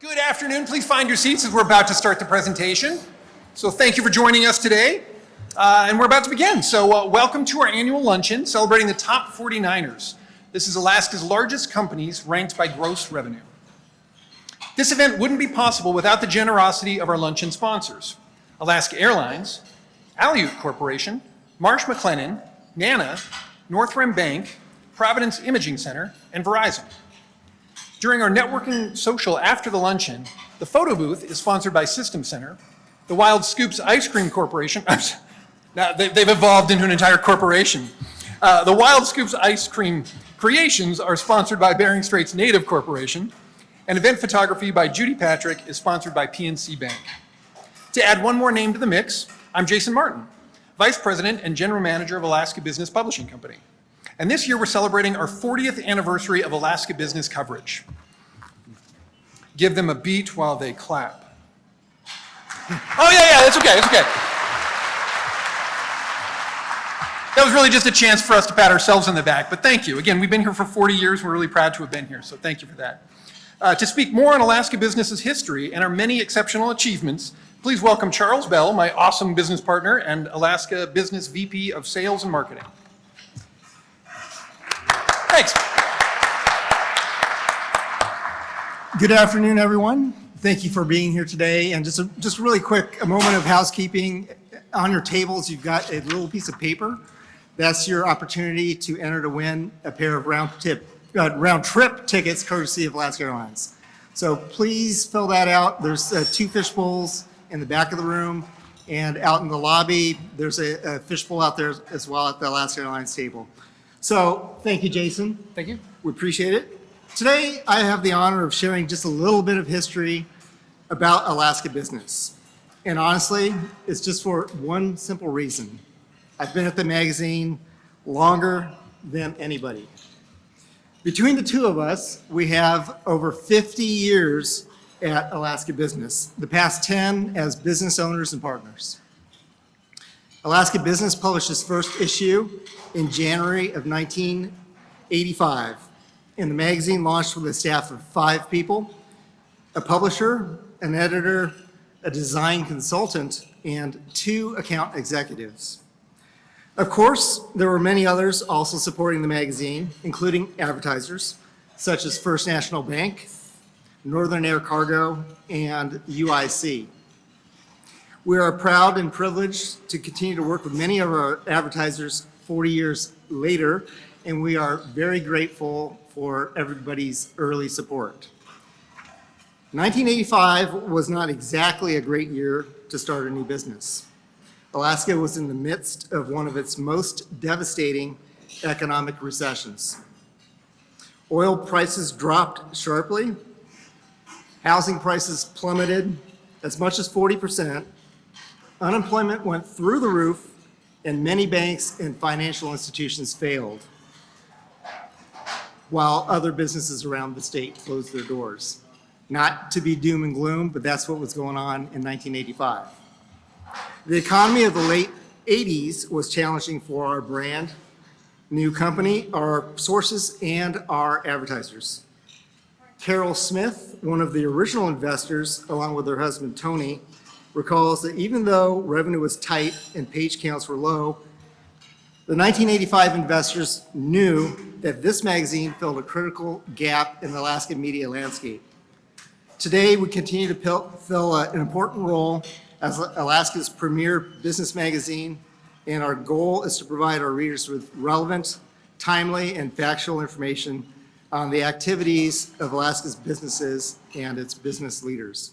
Good afternoon. Please find your seats as we're about to start the presentation. So thank you for joining us today. And we're about to begin. So welcome to our annual luncheon celebrating the top 49ers. This is Alaska's largest companies ranked by gross revenue. This event wouldn't be possible without the generosity of our luncheon sponsors: Alaska Airlines, Aleut Corporation, Marsh McLennan, NANA, North Rim Bank, Providence Imaging Center, and Verizon. During our networking social after the luncheon, the photo booth is sponsored by System Center, the Wild Scoops Ice Cream Corporation. Now they've evolved into an entire corporation. The Wild Scoops Ice Cream Creations are sponsored by Bering Straits Native Corporation, and event photography by Judy Patrick is sponsored by PNC Bank. To add one more name to the mix, I'm Jason Martin, Vice President and General Manager of Alaska Business Publishing Company. And this year we're celebrating our 40th anniversary of Alaska Business coverage. Give them a beat while they clap. Oh yeah, that's okay, That was really just a chance for us to pat ourselves on the back, but thank you. Again, we've been here for 40 years. We're really proud to have been here, so thank you for that. To speak more on Alaska Business's history and our many exceptional achievements, please welcome Charles Bell, my awesome business partner and Alaska Business VP of Sales and Marketing. Thanks. Good afternoon, everyone. Thank you for being here today. And just really quick, a moment of housekeeping. On your tables, you've got a little piece of paper. That's your opportunity to enter to win a pair of round trip tickets courtesy of Alaska Airlines. So please fill that out. There's 2 fish bowls in the back of the room, and out in the lobby, there's a fish bowl out there as well at the Alaska Airlines table. So thank you, Jason. Thank you. We appreciate it. Today, I have the honor of sharing just a little bit of history about Alaska Business. And honestly, it's just for one simple reason. I've been at the magazine longer than anybody. Between the two of us, we have over 50 years at Alaska Business, the past 10 as business owners and partners. Alaska Business published its first issue in January of 1985. And the magazine launched with a staff of 5 people, a publisher, an editor, a design consultant, and 2 account executives. Of course, there were many others also supporting the magazine, including advertisers, such as First National Bank, Northern Air Cargo, and UIC. We are proud and privileged to continue to work with many of our advertisers 40 years later, and we are very grateful for everybody's early support. 1985 was not exactly a great year to start a new business. Alaska was in the midst of one of its most devastating economic recessions. Oil prices dropped sharply, housing prices plummeted as much as 40%, unemployment went through the roof, and many banks and financial institutions failed, while other businesses around the state closed their doors. Not to be doom and gloom, but that's what was going on in 1985. The economy of the late 80s was challenging for our brand, new company, our sources, and our advertisers. Carol Smith, one of the original investors, along with her husband Tony, recalls that even though revenue was tight and page counts were low, the 1985 investors knew that this magazine filled a critical gap in the Alaska media landscape. Today, we continue to fill an important role as Alaska's premier business magazine, and our goal is to provide our readers with relevant, timely, and factual information on the activities of Alaska's businesses and its business leaders.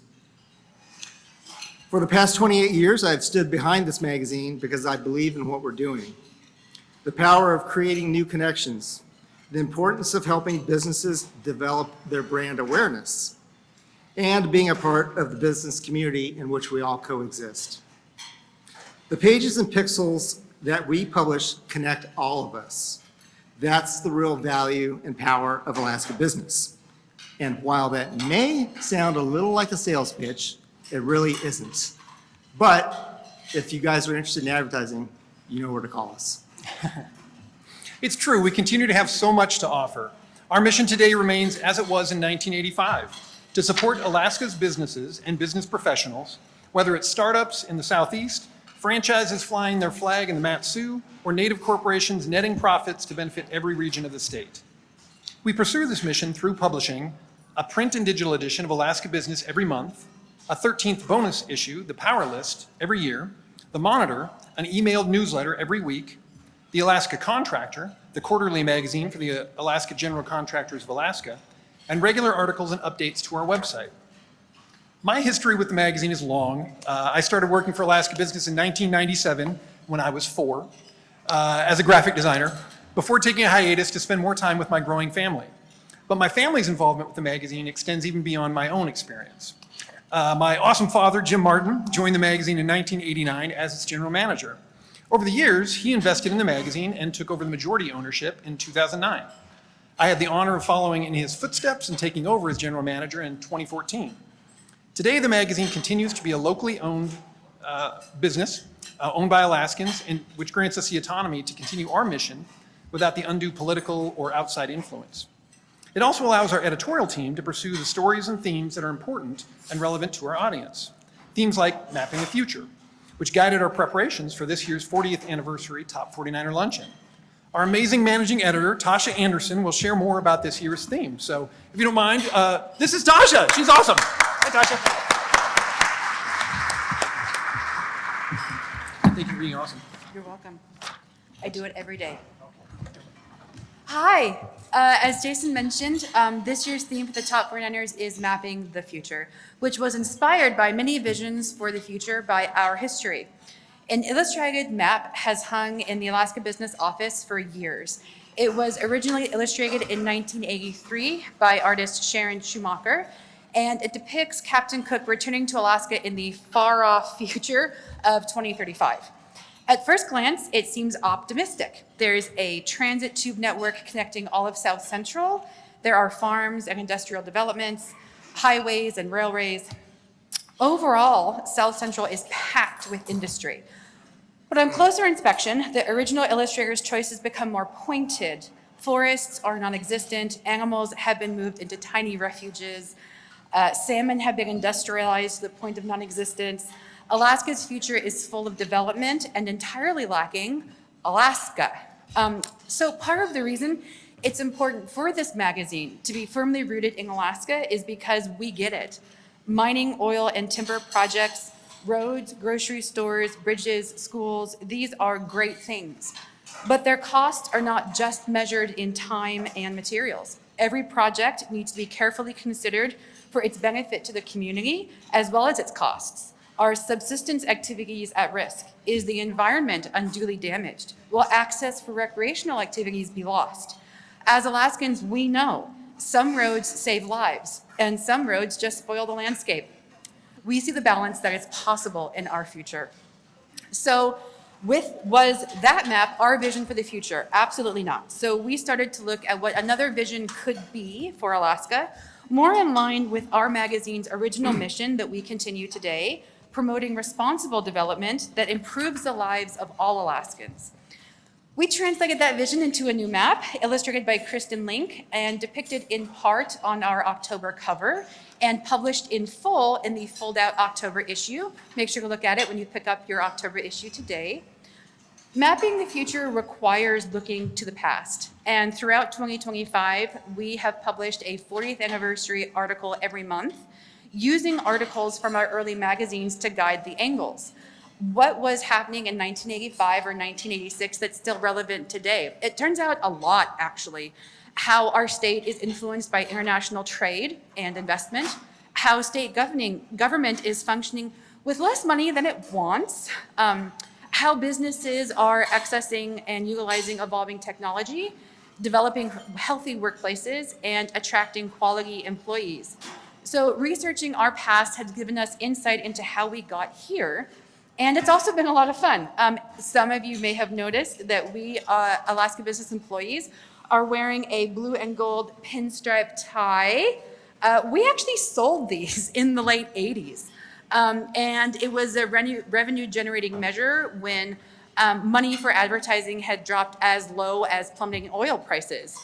For the past 28 years, I've stood behind this magazine because I believe in what we're doing. The power of creating new connections, the importance of helping businesses develop their brand awareness, and being a part of the business community in which we all coexist. The pages and pixels that we publish connect all of us. That's the real value and power of Alaska Business. And while that may sound a little like a sales pitch, it really isn't. But if you guys are interested in advertising, you know where to call us. It's true, we continue to have so much to offer. Our mission today remains as it was in 1985, to support Alaska's businesses and business professionals, whether it's startups in the Southeast, franchises flying their flag in the Mat-Su, or native corporations netting profits to benefit every region of the state. We pursue this mission through publishing a print and digital edition of Alaska Business every month, a 13th bonus issue, the Power List, every year, the Monitor, an emailed newsletter every week, the Alaska Contractor, the quarterly magazine for the Alaska General Contractors of Alaska, and regular articles and updates to our website. My history with the magazine is long. I started working for Alaska Business in 1997 when I was 4 as a graphic designer, before taking a hiatus to spend more time with my growing family. But my family's involvement with the magazine extends even beyond my own experience. My awesome father, Jim Martin, joined the magazine in 1989 as its general manager. Over the years, he invested in the magazine and took over the majority ownership in 2009. I had the honor of following in his footsteps and taking over as general manager in 2014. Today, the magazine continues to be a locally owned business, owned by Alaskans, which grants us the autonomy to continue our mission without the undue political or outside influence. It also allows our editorial team to pursue the stories and themes that are important and relevant to our audience. Themes like mapping the future, which guided our preparations for this year's 40th anniversary Top 49er Luncheon. Our amazing managing editor, Tasha Anderson, will share more about this year's theme. So if you don't mind, this is Tasha. She's awesome. Hi, Tasha. Thank you for being awesome. You're welcome. I do it every day. Hi. As Jason mentioned, this year's theme for the Top 49ers is Mapping the Future, which was inspired by many visions for the future by our history. An illustrated map has hung in the Alaska Business Office for years. It was originally illustrated in 1983 by artist Sharon Schumacher, and it depicts Captain Cook returning to Alaska in the far-off future of 2035. At first glance, it seems optimistic. There's a transit tube network connecting all of South Central. There are farms and industrial developments, highways and railways. Overall, South Central is packed with industry. But on closer inspection, the original illustrator's choices become more pointed. Forests are non-existent, animals have been moved into tiny refuges, salmon have been industrialized to the point of non-existence. Alaska's future is full of development and entirely lacking Alaska. So part of the reason it's important for this magazine to be firmly rooted in Alaska is because we get it. Mining, oil, and timber projects, roads, grocery stores, bridges, schools, these are great things. But their costs are not just measured in time and materials. Every project needs to be carefully considered for its benefit to the community as well as its costs. Are subsistence activities at risk? Is the environment unduly damaged? Will access for recreational activities be lost? As Alaskans, we know some roads save lives and some roads just spoil the landscape. We see the balance that is possible in our future. So was that map our vision for the future? Absolutely not. So we started to look at what another vision could be for Alaska, more in line with our magazine's original mission that we continue today, promoting responsible development that improves the lives of all Alaskans. We translated that vision into a new map, illustrated by Kristen Link and depicted in part on our October cover and published in full in the fold-out October issue. Make sure to look at it when you pick up your October issue today. Mapping the future requires looking to the past. And throughout 2025, we have published a 40th anniversary article every month, using articles from our early magazines to guide the angles. What was happening in 1985 or 1986 that's still relevant today? It turns out a lot, actually. How our state is influenced by international trade and investment, how state government is functioning with less money than it wants, how businesses are accessing and utilizing evolving technology, developing healthy workplaces, and attracting quality employees. So researching our past has given us insight into how we got here, and it's also been a lot of fun. Some of you may have noticed that we, Alaska Business employees, are wearing a blue and gold pinstripe tie. We actually sold these in the late 80s. And it was a revenue generating measure when money for advertising had dropped as low as plummeting oil prices.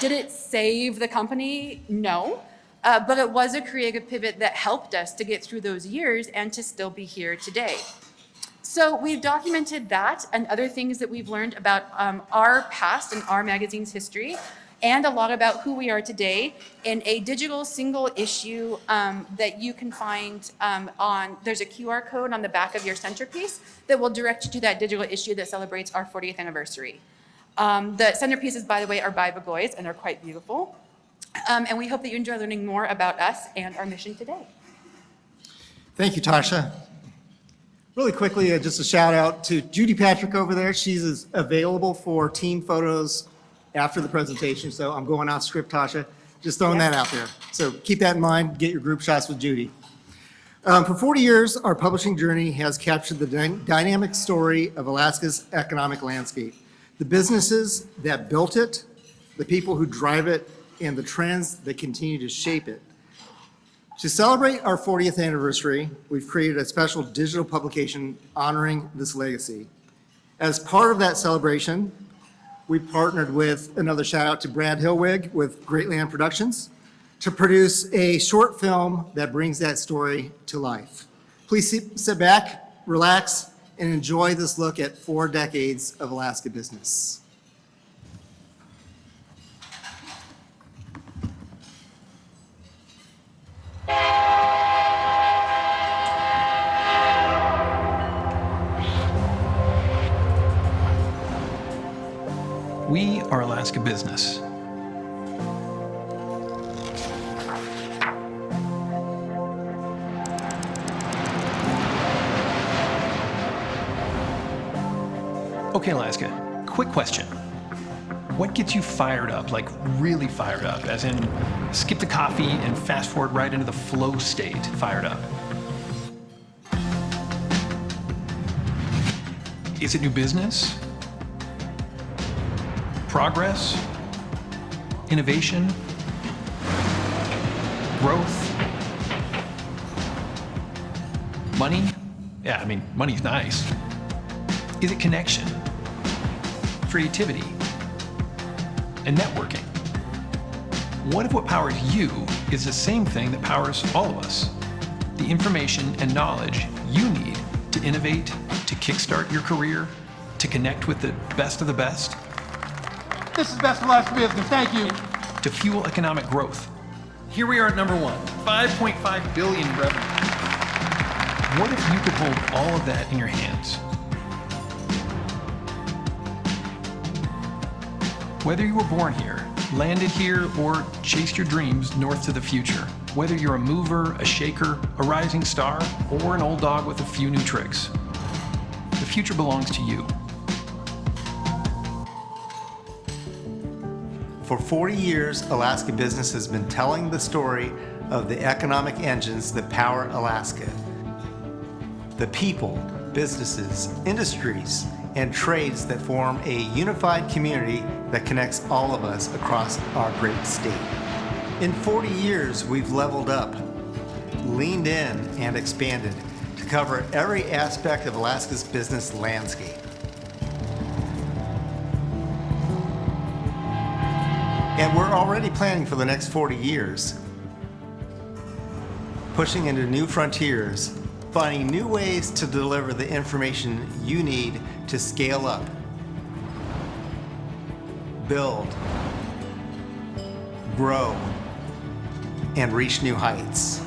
Did it save the company? No. But it was a creative pivot that helped us to get through those years and to still be here today. So we've documented that and other things that we've learned about our past and our magazine's history, and a lot about who we are today in a digital single issue that you can find there's a QR code on the back of your centerpiece that will direct you to that digital issue that celebrates our 40th anniversary. The centerpieces, by the way, are by Begois and are quite beautiful. And we hope that you enjoy learning more about us and our mission today. Thank you, Tasha. Really quickly, just a shout out to Judy Patrick over there. She's available for team photos after the presentation, so I'm going off script, Tasha. Just throwing that out there. So keep that in mind, get your group shots with Judy. For 40 years, our publishing journey has captured the dynamic story of Alaska's economic landscape. The businesses that built it, the people who drive it, and the trends that continue to shape it. To celebrate our 40th anniversary, we've created a special digital publication honoring this legacy. As part of that celebration, we partnered with, another shout out to Brad Hillwig with Great Land Productions, to produce a short film that brings that story to life. Please sit back, relax, and enjoy this look at 4 decades of Alaska business. We are Alaska Business. Okay, Alaska, quick question. What gets you fired up, like really fired up, as in skip the coffee and fast forward right into the flow state fired up? Is it new business? Progress? Innovation? Growth? Money? Yeah, I mean, money's nice. Is it connection? Creativity? And networking? What if what powers you is the same thing that powers all of us? The information and knowledge you need to innovate, to kickstart your career, to connect with the best of the best? This is Best Alaska Business. Thank you. To fuel economic growth. Here we are at number 1, 5.5 billion revenue. What if you could hold all of that in your hands? Whether you were born here, landed here, or chased your dreams north to the future, whether you're a mover, a shaker, a rising star, or an old dog with a few new tricks, the future belongs to you. For 40 years, Alaska Business has been telling the story of the economic engines that power Alaska. The people, businesses, industries, and trades that form a unified community that connects all of us across our great state. In 40 years, we've leveled up, leaned in, and expanded to cover every aspect of Alaska's business landscape. And we're already planning for the next 40 years, pushing into new frontiers, finding new ways to deliver the information you need to scale up, build, grow, and reach new heights.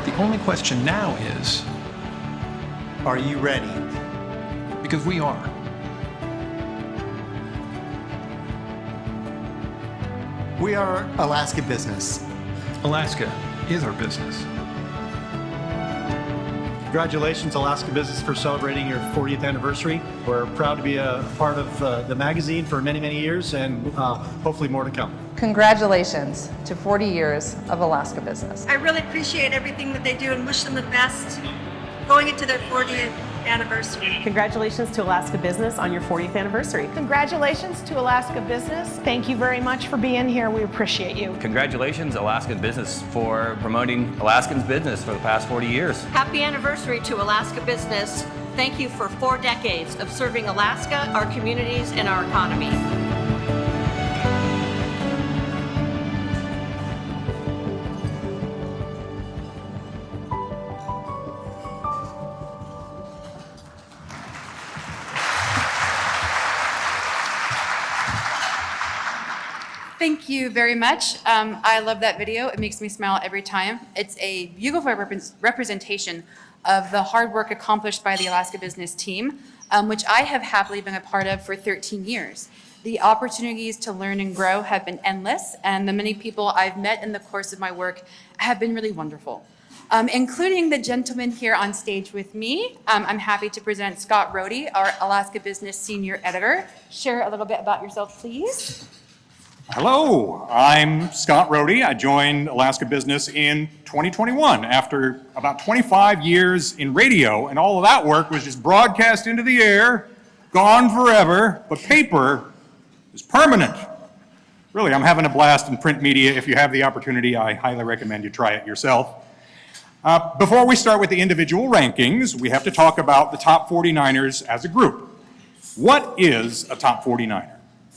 The only question now is, Are you ready? because we are. We are Alaska Business. Alaska is our business. Congratulations, Alaska Business, for celebrating your 40th anniversary. We're proud to be a part of the magazine for many, many years, and hopefully more to come. Congratulations to 40 years of Alaska Business. I really appreciate everything that they do and wish them the best going into their 40th anniversary. Congratulations to Alaska Business on your 40th anniversary. Congratulations to Alaska Business. Thank you very much for being here. We appreciate you. Congratulations, Alaskan Business, for promoting Alaskans business for the past 40 years. Happy anniversary to Alaska Business thank you for 4 decades of serving Alaska, our communities, and our economy. Thank you very much. I love that video. It makes me smile every time. It's a beautiful representation of the hard work accomplished by the Alaska Business team, which I have happily been a part of for 13 years. The opportunities to learn and grow have been endless, and the many people I've met in the course of my work have been really wonderful. Including the gentleman here on stage with me. I'm happy to present Scott Rohde, our Alaska Business Senior Editor. Share a little bit about yourself, please. Hello, I'm Scott Rohde. I joined Alaska Business in 2021 after about 25 years in radio, and all of that work was just broadcast into the air, gone forever, but paper is permanent. Really, I'm having a blast in print media. If you have the opportunity, I highly recommend you try it yourself. Before we start with the individual rankings, we have to talk about the top 49ers as a group. What is a top 49er?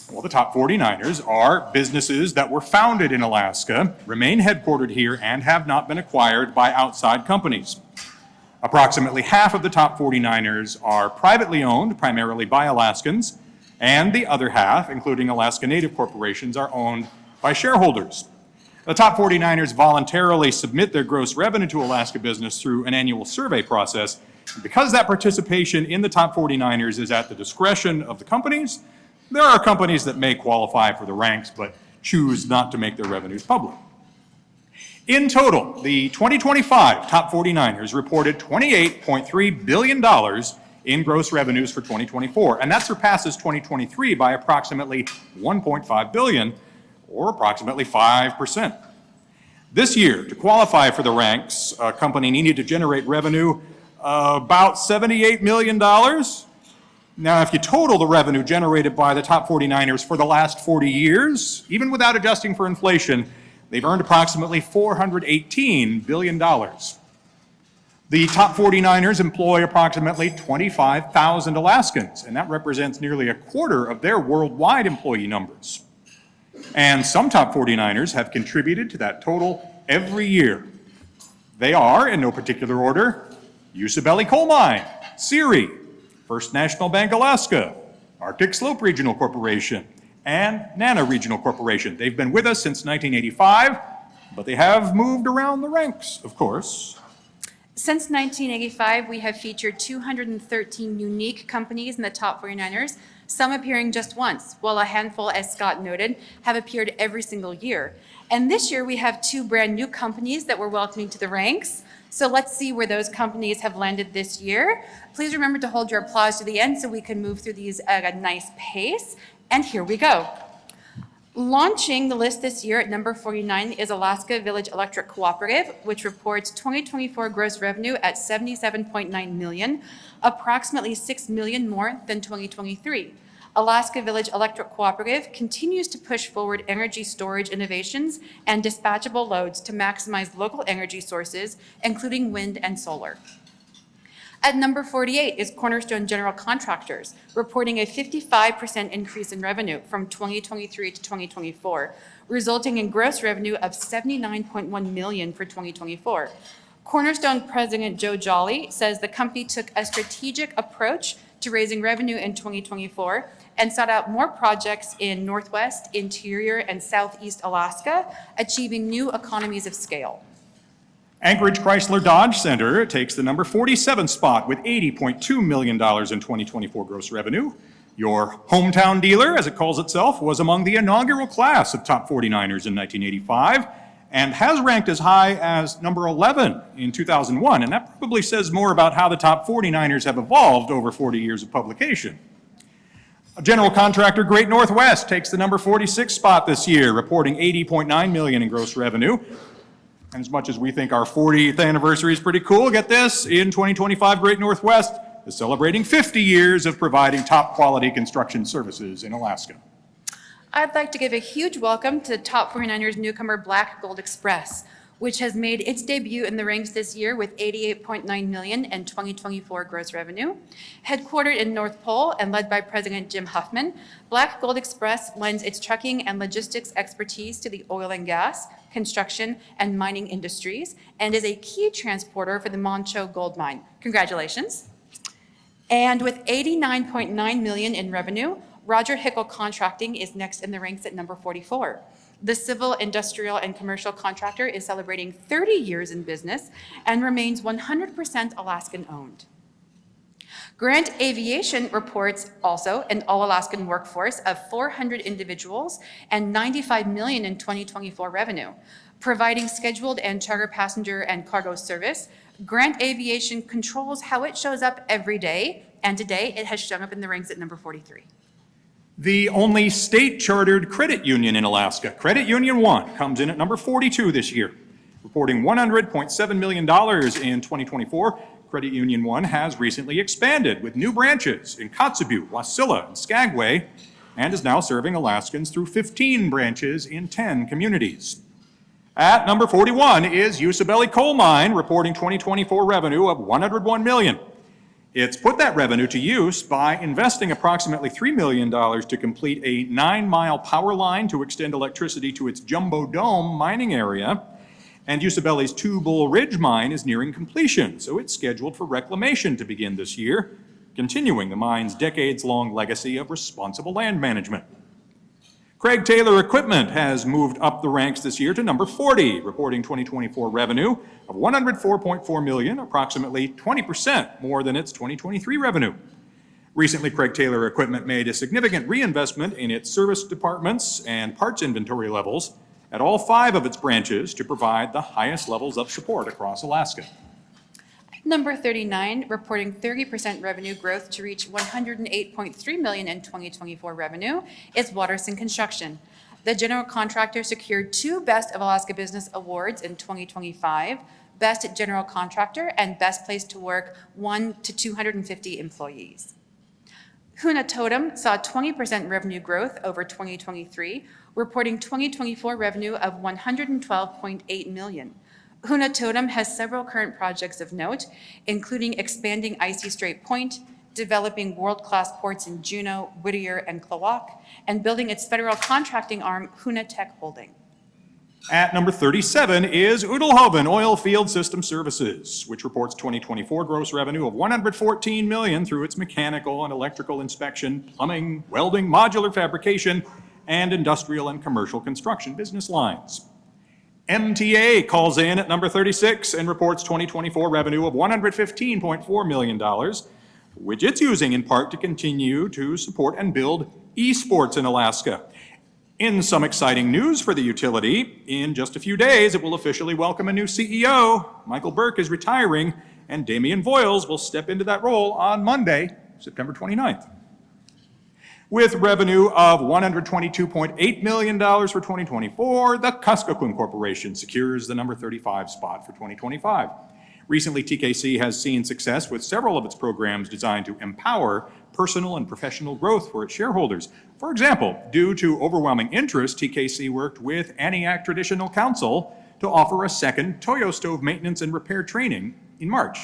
Well, the top 49ers are businesses that were founded in Alaska, remain headquartered here, and have not been acquired by outside companies. Approximately half of the top 49ers are privately owned, primarily by Alaskans, and the other half, including Alaska Native corporations, are owned by shareholders. The top 49ers voluntarily submit their gross revenue to Alaska Business through an annual survey process. Because that participation in the top 49ers is at the discretion of the companies, there are companies that may qualify for the ranks but choose not to make their revenues public. In total, the 2025 top 49ers reported $28.3 billion in gross revenues for 2024, and that surpasses 2023 by approximately $1.5 billion, or approximately 5%. This year, to qualify for the ranks, a company needed to generate revenue about $78 million. Now, if you total the revenue generated by the top 49ers for the last 40 years, even without adjusting for inflation, they've earned approximately $418 billion. The top 49ers employ approximately 25,000 Alaskans, and that represents nearly a quarter of their worldwide employee numbers. And some top 49ers have contributed to that total every year. They are, in no particular order, Usabelli Coal Mine, Siri, First National Bank Alaska, Arctic Slope Regional Corporation, and NANA Regional Corporation. They've been with us since 1985, but they have moved around the ranks, of course. Since 1985, we have featured 213 unique companies in the top 49ers, some appearing just once, while a handful, as Scott noted, have appeared every single year. And this year, we have 2 brand new companies that we're welcoming to the ranks. So let's see where those companies have landed this year. Please remember to hold your applause to the end so we can move through these at a nice pace. And here we go. Launching the list this year at number 49 is Alaska Village Electric Cooperative, which reports 2024 gross revenue at $77.9 million, approximately $6 million more than 2023. Alaska Village Electric Cooperative continues to push forward energy storage innovations and dispatchable loads to maximize local energy sources, including wind and solar. At number 48 is Cornerstone General Contractors, reporting a 55% increase in revenue from 2023 to 2024, resulting in gross revenue of $79.1 million for 2024. Cornerstone President Joe Jolly says the company took a strategic approach to raising revenue in 2024 and sought out more projects in Northwest, Interior, and Southeast Alaska, achieving new economies of scale. Anchorage Chrysler Dodge Center takes the number 47 spot with $80.2 million in 2024 gross revenue. Your hometown dealer, as it calls itself, was among the inaugural class of top 49ers in 1985 and has ranked as high as number 11 in 2001. And that probably says more about how the top 49ers have evolved over 40 years of publication. General contractor Great Northwest takes the number 46 spot this year, reporting $80.9 million in gross revenue. And as much as we think our 40th anniversary is pretty cool, get this, in 2025, Great Northwest is celebrating 50 years of providing top quality construction services in Alaska. I'd like to give a huge welcome to the top 49ers newcomer Black Gold Express. which has made its debut in the ranks this year with $88.9 million in 2024 gross revenue. Headquartered in North Pole and led by President Jim Huffman, Black Gold Express lends its trucking and logistics expertise to the oil and gas, construction, and mining industries, and is a key transporter for the Moncho Gold Mine. Congratulations. And with $89.9 million in revenue, Roger Hickle Contracting is next in the ranks at number 44. The civil, industrial, and commercial contractor is celebrating 30 years in business and remains 100% Alaskan-owned. Grant Aviation reports also an all-Alaskan workforce of 400 individuals and $95 million in 2024 revenue. Providing scheduled and charter passenger and cargo service, Grant Aviation controls how it shows up every day, and today it has shown up in the ranks at number 43. The only state-chartered credit union in Alaska, Credit Union 1, comes in at number 42 this year. Reporting $100.7 million in 2024, Credit Union 1 has recently expanded with new branches in Kotzebue, Wasilla, and Skagway, and is now serving Alaskans through 15 branches in 10 communities. At number 41 is Usabelli Coal Mine, reporting 2024 revenue of $101 million. It's put that revenue to use by investing approximately $3 million to complete a 9-mile power line to extend electricity to its Jumbo Dome mining area. And Usabelli's Two Bull Ridge mine is nearing completion, so it's scheduled for reclamation to begin this year, continuing the mine's decades-long legacy of responsible land management. Craig Taylor Equipment has moved up the ranks this year to number 40, reporting 2024 revenue of $104.4 million, approximately 20% more than its 2023 revenue. Recently, Craig Taylor Equipment made a significant reinvestment in its service departments and parts inventory levels at all 5 of its branches to provide the highest levels of support across Alaska. Number 39, reporting 30% revenue growth to reach $108.3 million in 2024 revenue, is Watterson Construction. The general contractor secured 2 Best of Alaska Business Awards in 2025, Best General Contractor and Best Place to Work 1 to 250 employees. Huna Totem saw 20% revenue growth over 2023, reporting 2024 revenue of $112.8 million. Huna Totem has several current projects of note, including expanding Icy Strait Point, developing world-class ports in Juneau, Whittier, and Klawock, and building its federal contracting arm, Huna Tech Holding. At number 37 is Udelhoven Oil Field System Services, which reports 2024 gross revenue of $114 million through its mechanical and electrical inspection, plumbing, welding, modular fabrication, and industrial and commercial construction business lines. MTA calls in at number 36 and reports 2024 revenue of $115.4 million, which it's using in part to continue to support and build esports in Alaska. In some exciting news for the utility, in just a few days, it will officially welcome a new CEO. Michael Burke is retiring, and Damian Voiles will step into that role on Monday, September 29th. With revenue of $122.8 million for 2024, the Kuskokwim Corporation secures the number 35 spot for 2025. Recently, TKC has seen success with several of its programs designed to empower personal and professional growth for its shareholders. For example, due to overwhelming interest, TKC worked with Aniak Traditional Council to offer a second Toyo stove maintenance and repair training in March.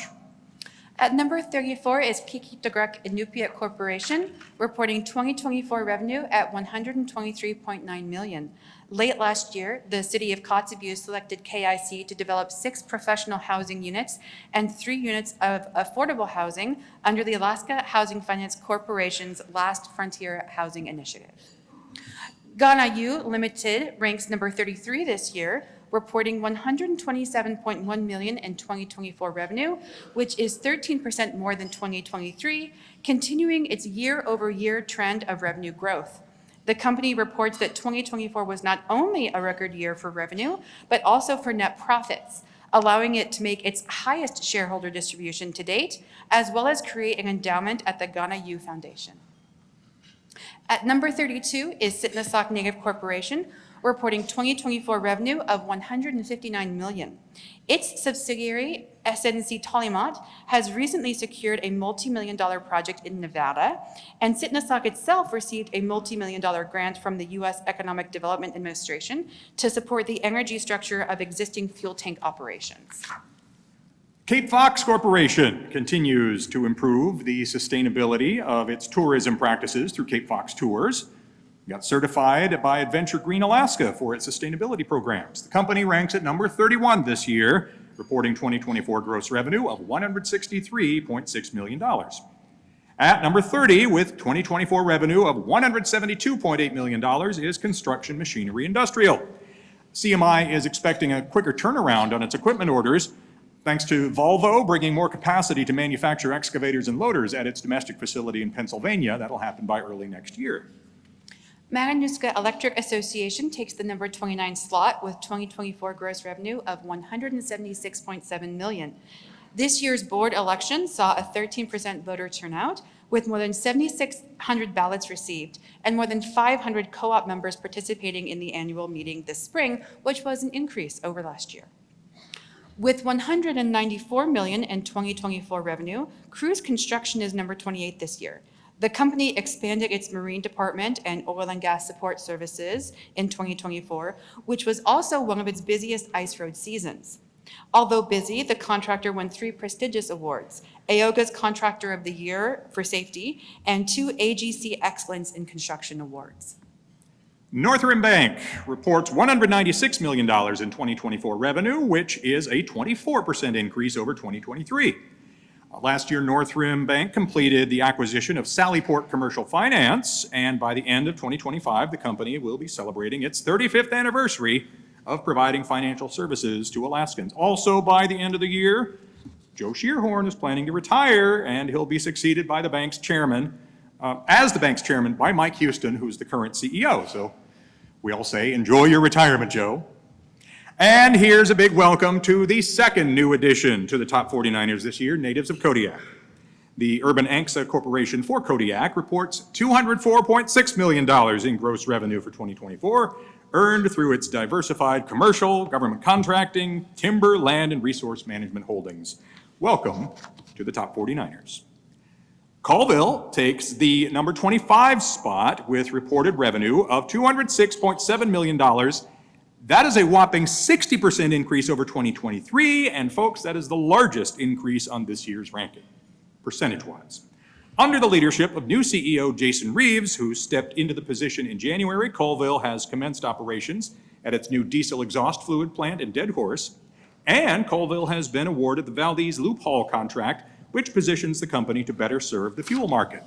At number 34 is Pikitagrek Inupiat Corporation, reporting 2024 revenue at $123.9 million. Late last year, the city of Kotzebue selected KIC to develop 6 professional housing units and 3 units of affordable housing under the Alaska Housing Finance Corporation's Last Frontier Housing Initiative. Ghana U Limited ranks number 33 this year, reporting $127.1 million in 2024 revenue, which is 13% more than 2023, continuing its year-over-year trend of revenue growth. The company reports that 2024 was not only a record year for revenue, but also for net profits, allowing it to make its highest shareholder distribution to date, as well as create an endowment at the Ghana U Foundation. At number 32 is Sitnasak Native Corporation, reporting 2024 revenue of $159 million. Its subsidiary, SNC Tollymont, has recently secured a multi-million-dollar project in Nevada, and Sitnasak itself received a multi-million-dollar grant from the U.S. Economic Development Administration to support the energy structure of existing fuel tank operations. Cape Fox Corporation continues to improve the sustainability of its tourism practices through Cape Fox Tours. Got certified by Adventure Green Alaska for its sustainability programs. The company ranks at number 31 this year, reporting 2024 gross revenue of $163.6 million. At number 30, with 2024 revenue of $172.8 million, is Construction Machinery Industrial. CMI is expecting a quicker turnaround on its equipment orders, thanks to Volvo bringing more capacity to manufacture excavators and loaders at its domestic facility in Pennsylvania. That'll happen by early next year. Matanuska Electric Association takes the number 29 slot with 2024 gross revenue of $176.7 million. This year's board election saw a 13% voter turnout, with more than 7,600 ballots received and more than 500 co-op members participating in the annual meeting this spring, which was an increase over last year. With $194 million in 2024 revenue, Cruise Construction is number 28 this year. The company expanded its marine department and oil and gas support services in 2024, which was also one of its busiest ice road seasons. Although busy, the contractor won 3 prestigious awards: AOGA's Contractor of the Year for safety and 2 AGC Excellence in Construction awards. Northrim Bank reports $196 million in 2024 revenue, which is a 24% increase over 2023. Last year, Northrim Bank completed the acquisition of Sallyport Commercial Finance, and by the end of 2025, the company will be celebrating its 35th anniversary of providing financial services to Alaskans. Also, by the end of the year, Joe Shearhorn is planning to retire, and he'll be succeeded by the bank's chairman, by Mike Houston, who's the current CEO. So we all say, enjoy your retirement, Joe. And here's a big welcome to the second new addition to the top 49ers this year, natives of Kodiak. The Urban ANCSA Corporation for Kodiak reports $204.6 million in gross revenue for 2024, earned through its diversified commercial, government contracting, timber, land, and resource management holdings. Welcome to the top 49ers. Colville takes the number 25 spot with reported revenue of $206.7 million. That is a whopping 60% increase over 2023, and folks, that is the largest increase on this year's ranking, percentage-wise. Under the leadership of new CEO Jason Reeves, who stepped into the position in January, Colville has commenced operations at its new diesel exhaust fluid plant in Dead Horse, and Colville has been awarded the Valdez Loop Haul contract, which positions the company to better serve the fuel market.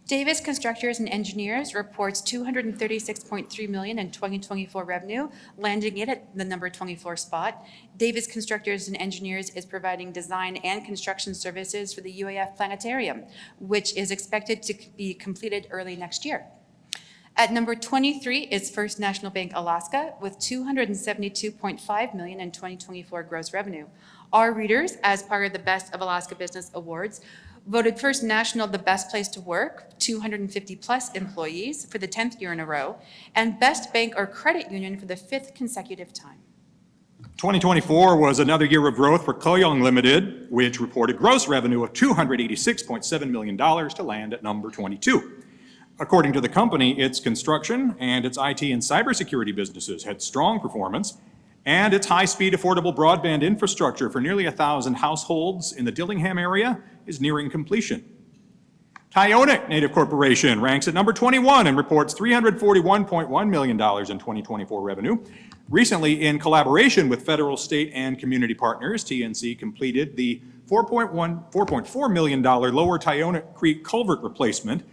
Davis Constructors and Engineers reports $236.3 million in 2024 revenue, landing it at the number 24 spot. Davis Constructors and Engineers is providing design and construction services for the UAF Planetarium, which is expected to be completed early next year. At number 23 is First National Bank Alaska with $272.5 million in 2024 gross revenue. Our readers, as part of the Best of Alaska Business Awards, voted First National the best place to work, 250 plus employees for the 10th year in a row, and Best Bank or Credit Union for the 5th consecutive time. 2024 was another year of growth for Koyong Limited, which reported gross revenue of $286.7 million to land at number 22. According to the company, its construction and its IT and cybersecurity businesses had strong performance, and its high-speed, affordable broadband infrastructure for nearly 1,000 households in the Dillingham area is nearing completion. Tyonek Native Corporation ranks at number 21 and reports $341.1 million in 2024 revenue. Recently, in collaboration with federal, state, and community partners, TNC completed the $4.4 million Lower Tyonek Creek culvert replacement,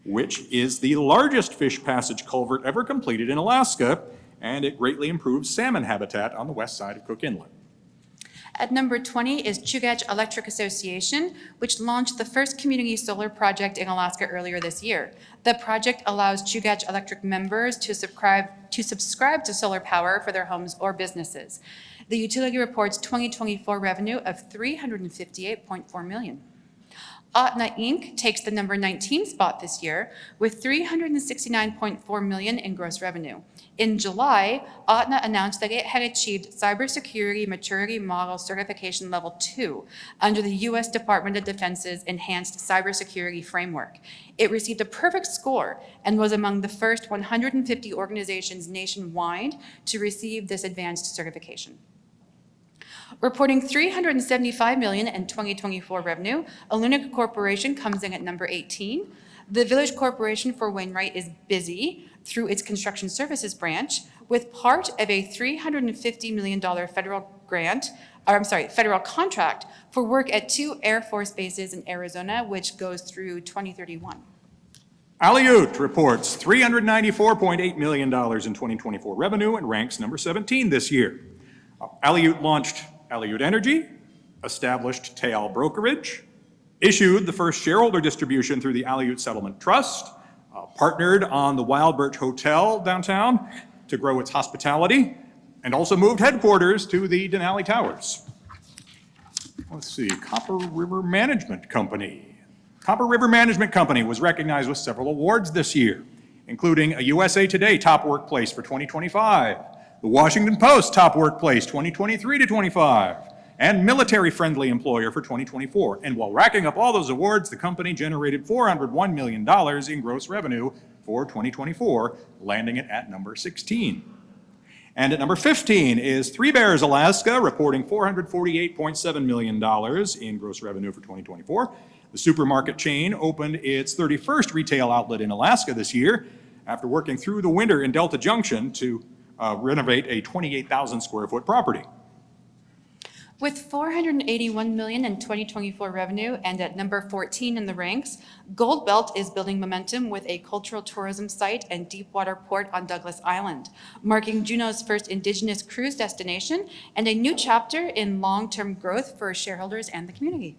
which is the largest fish passage culvert ever completed in Alaska, and it greatly improves salmon habitat on the west side of Cook Inlet. At number 20 is Chugach Electric Association, which launched the first community solar project in Alaska earlier this year. The project allows Chugach Electric members to subscribe to solar power for their homes or businesses. The utility reports 2024 revenue of $358.4 million. Aetna Inc. takes the number 19 spot this year with $369.4 million in gross revenue. In July, Aetna announced that it had achieved Cybersecurity Maturity Model Certification Level 2 under the U.S. Department of Defense's Enhanced Cybersecurity Framework. It received a perfect score and was among the first 150 organizations nationwide to receive this advanced certification. Reporting $375 million in 2024 revenue, Alunic Corporation comes in at number 18. The Village Corporation for Wainwright is busy through its construction services branch with part of a $350 million federal contract for work at 2 Air Force bases in Arizona, which goes through 2031. Aleut reports $394.8 million in 2024 revenue and ranks number 17 this year. Aleut launched Aleut Energy, established Teal Brokerage, issued the first shareholder distribution through the Aleut Settlement Trust, partnered on the Wild Birch Hotel downtown to grow its hospitality, and also moved headquarters to the Denali Towers. Let's see, Copper River Management Company. Copper River Management Company was recognized with several awards this year, including a USA Today Top Workplace for 2025, the Washington Post Top Workplace 2023 to 25, and Military Friendly Employer for 2024. And while racking up all those awards, the company generated $401 million in gross revenue for 2024, landing it at number 16. And at number 15 is Three Bears, Alaska, reporting $448.7 million in gross revenue for 2024. The supermarket chain opened its 31st retail outlet in Alaska this year after working through the winter in Delta Junction to renovate a 28,000 square foot property. With $481 million in 2024 revenue and at number 14 in the ranks, Gold Belt is building momentum with a cultural tourism site and deepwater port on Douglas Island, marking Juneau's first indigenous cruise destination and a new chapter in long-term growth for shareholders and the community.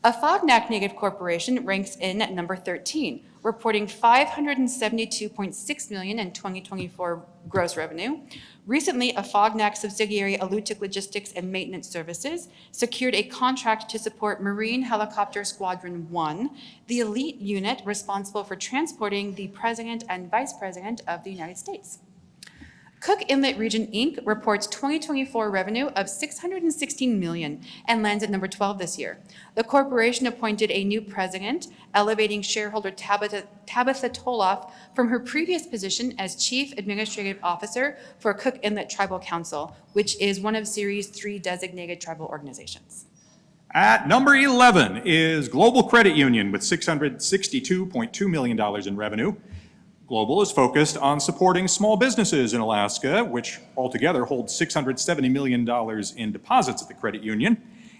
Afognak Native Corporation ranks in at number 13, reporting $572.6 million in 2024 gross revenue. Recently, Afognak subsidiary Alutiiq Logistics and Maintenance Services secured a contract to support Marine Helicopter Squadron 1, the elite unit responsible for transporting the President and Vice President of the United States. Cook Inlet Region, Inc. reports 2024 revenue of $616 million and lands at number 12 this year. The corporation appointed a new president, elevating shareholder Tabitha Toloff from her previous position as Chief Administrative Officer for Cook Inlet Tribal Council, which is one of Series 3 designated tribal organizations. At number 11 is Global Credit Union with $662.2 million in revenue. Global is focused on supporting small businesses in Alaska, which altogether hold $670 million in deposits at the credit union.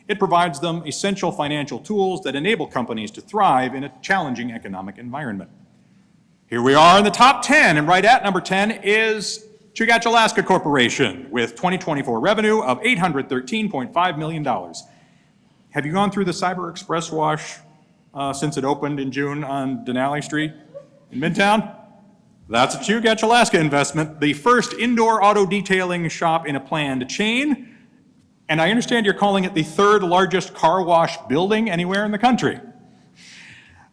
It provides them essential financial tools that enable companies to thrive in a challenging economic environment. Here we are in the top 10, and right at number 10 is Chugach Alaska Corporation with 2024 revenue of $813.5 million. Have you gone through the Cyber Express Wash since it opened in June on Denali Street in Midtown? That's a Chugach, Alaska investment, the first indoor auto detailing shop in a planned chain. And I understand you're calling it the third largest car wash building anywhere in the country.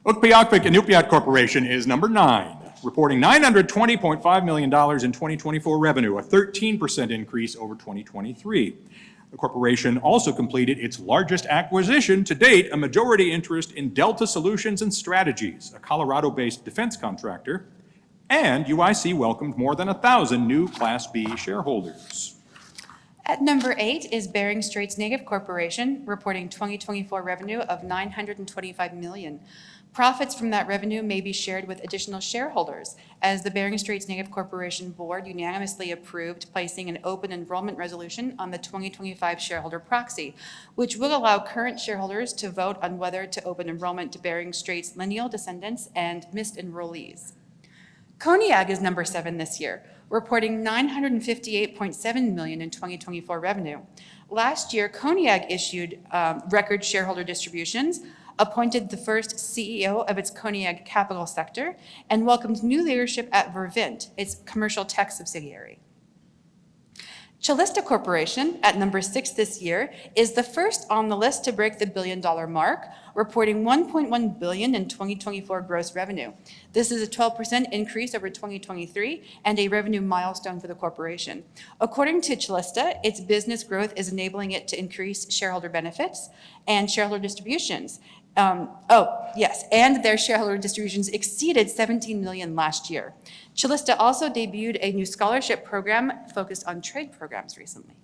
Ukpiakpik Inupiat Corporation is number 9, reporting $920.5 million in 2024 revenue, a 13% increase over 2023. The corporation also completed its largest acquisition to date, a majority interest in Delta Solutions and Strategies, a Colorado-based defense contractor. And UIC welcomed more than 1,000 new Class B shareholders. At number 8 is Bering Straits Native Corporation, reporting 2024 revenue of $925 million. Profits from that revenue may be shared with additional shareholders, as the Bering Straits Native Corporation Board unanimously approved placing an open enrollment resolution on the 2025 shareholder proxy, which will allow current shareholders to vote on whether to open enrollment to Bering Straits lineal descendants and missed enrollees. Koniag is number 7 this year, reporting $958.7 million in 2024 revenue. Last year, Koniag issued record shareholder distributions, appointed the first CEO of its Koniag capital sector, and welcomed new leadership at Vervint, its commercial tech subsidiary. Chalista Corporation, at number 6 this year, is the first on the list to break the billion-dollar mark, reporting $1.1 billion in 2024 gross revenue. This is a 12% increase over 2023 and a revenue milestone for the corporation. According to Chalista, its business growth is enabling it to increase shareholder benefits and shareholder distributions. And their shareholder distributions exceeded $17 million last year. Chalista also debuted a new scholarship program focused on trade programs recently.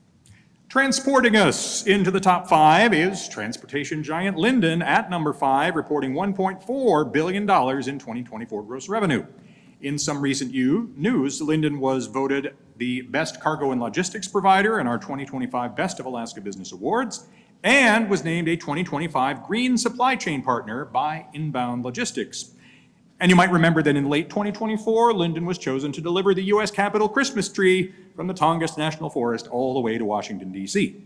Transporting us into the top 5 is transportation giant Linden at number 5, reporting $1.4 billion in 2024 gross revenue. In some recent news, Linden was voted the best cargo and logistics provider in our 2025 Best of Alaska Business Awards, and was named a 2025 Green Supply Chain Partner by Inbound Logistics. And you might remember that in late 2024, Linden was chosen to deliver the U.S. Capitol Christmas tree from the Tongass National Forest all the way to Washington, D.C.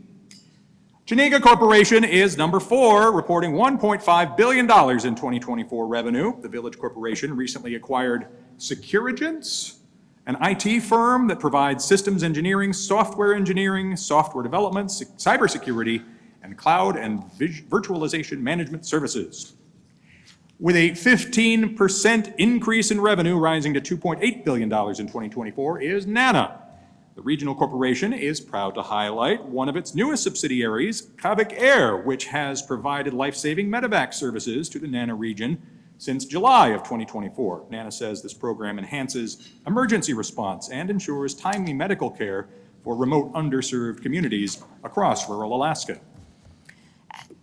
Chenega Corporation is number 4, reporting $1.5 billion in 2024 revenue. The Village Corporation recently acquired Securigence, an IT firm that provides systems engineering, software development, cybersecurity, and cloud and virtualization management services. With a 15% increase in revenue, rising to $2.8 billion in 2024, is NANA. The regional corporation is proud to highlight one of its newest subsidiaries, Kavik Air, which has provided life-saving medevac services to the NANA region since July of 2024. NANA says this program enhances emergency response and ensures timely medical care for remote underserved communities across rural Alaska.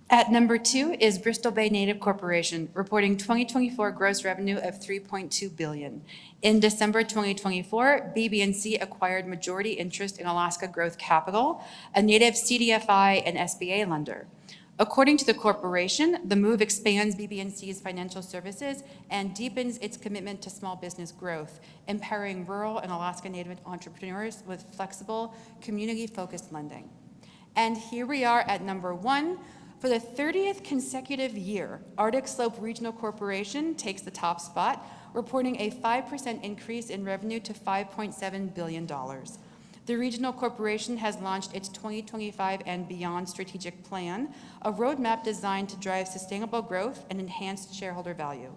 At number 2 is Bristol Bay Native Corporation, reporting 2024 gross revenue of $3.2 billion. In December 2024, BB&C acquired majority interest in Alaska Growth Capital, a native CDFI and SBA lender. According to the corporation, the move expands BB&C's financial services and deepens its commitment to small business growth, empowering rural and Alaska Native entrepreneurs with flexible, community-focused lending. And here we are at number 1. For the 30th consecutive year, Arctic Slope Regional Corporation takes the top spot, reporting a 5% increase in revenue to $5.7 billion. The regional corporation has launched its 2025 and beyond strategic plan, a roadmap designed to drive sustainable growth and enhanced shareholder value.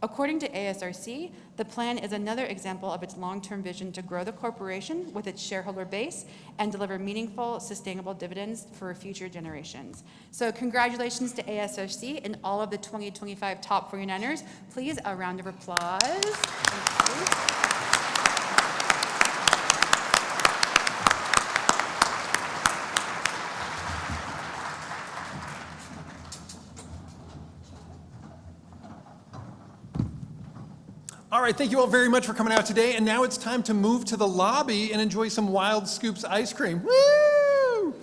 According to ASRC, the plan is another example of its long-term vision to grow the corporation with its shareholder base and deliver meaningful, sustainable dividends for future generations. So congratulations to ASRC and all of the 2025 top 49ers. Please, a round of applause. Thank you. All right, thank you all very much for coming out today. And now it's time to move to the lobby and enjoy some Wild Scoops ice cream. Woo!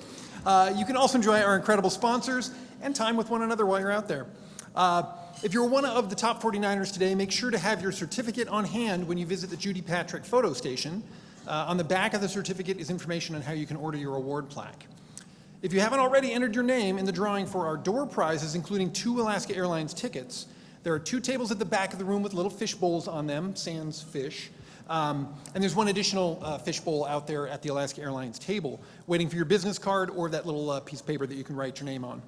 You can also enjoy our incredible sponsors and time with one another while you're out there. If you're one of the top 49ers today, make sure to have your certificate on hand when you visit the Judy Patrick photo station. On the back of the certificate is information on how you can order your award plaque. If you haven't already entered your name in the drawing for our door prizes, including 2 Alaska Airlines tickets, there are 2 tables at the back of the room with little fish bowls on them, sans fish. And there's one additional fish bowl out there at the Alaska Airlines table, waiting for your business card or that little piece of paper that you can write your name on.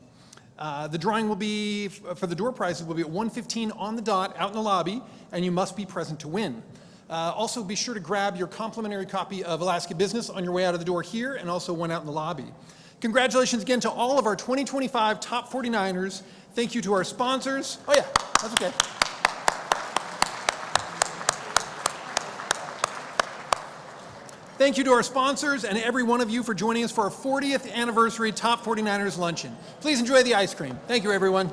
The drawing will be, for the door prizes, will be at 1:15 on the dot out in the lobby, and you must be present to win. Also, be sure to grab your complimentary copy of Alaska Business on your way out of the door here, and also one out in the lobby. Congratulations again to all of our 2025 top 49ers. Thank you to our sponsors. Oh yeah, that's okay. Thank you to our sponsors and every one of you for joining us for our 40th anniversary Top 49ers Luncheon. Please enjoy the ice cream. Thank you, everyone.